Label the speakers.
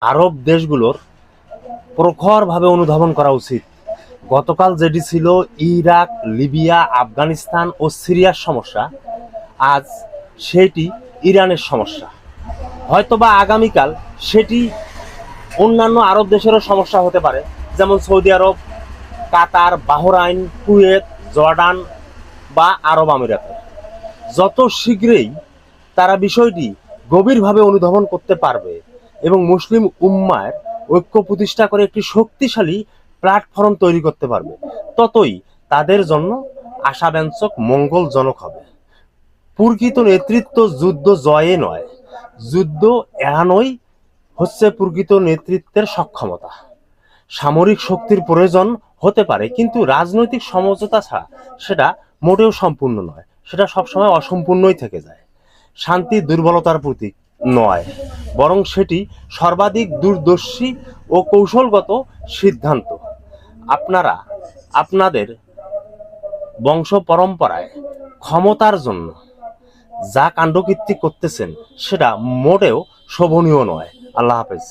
Speaker 1: আরব দেশগুলোর প্রখরভাবে অনুধাবন করা উচিত। গতকাল যেটি ছিল ইরাক, লিবিয়া, আফগানিস্তান ও সিরিয়ার সমস্যা, আজ সেটি ইরানের সমস্যা। হয়তোবা আগামীকাল সেটি অন্যান্য আরব দেশেরও সমস্যা হতে পারে, যেমন সৌদি আরব, কাতার, বাহরাইন, কুয়েত, জর্ডান বা আরব আমিরাতে। যত শীঘ্রই তারা বিষয়টি গভীরভাবে অনুধাবন করতে পারবে এবং মুসলিম উম্মার ঐক্য প্রতিষ্ঠা করে একটি শক্তিশালী প্ল্যাটফর্ম তৈরি করতে পারবে, ততই তাদের জন্য আশাব্যঞ্জক মঙ্গলজনক হবে। প্রকৃত নেতৃত্ব যুদ্ধ জয়ে নয়, যুদ্ধ এড়ানোই হচ্ছে প্রকৃত নেতৃত্বের সক্ষমতা। সামরিক শক্তির প্রয়োজন হতে পারে, কিন্তু রাজনৈতিক সমঝোতা ছাড়া সেটা মোটেও সম্পূর্ণ নয়, সেটা সবসময় অসম্পূর্ণই থেকে যায়। শান্তি দুর্বলতার প্রতীক নয়, বরং সেটি সর্বাধিক দূরদর্শী ও কৌশলগত সিদ্ধান্ত। আপনারা আপনাদের বংশ পরম্পরায় ক্ষমতার জন্য যা কাণ্ডকীর্তি করতেছেন সেটা মোটেও শোভনীয় নয়। আল্লাহ হাফেজ।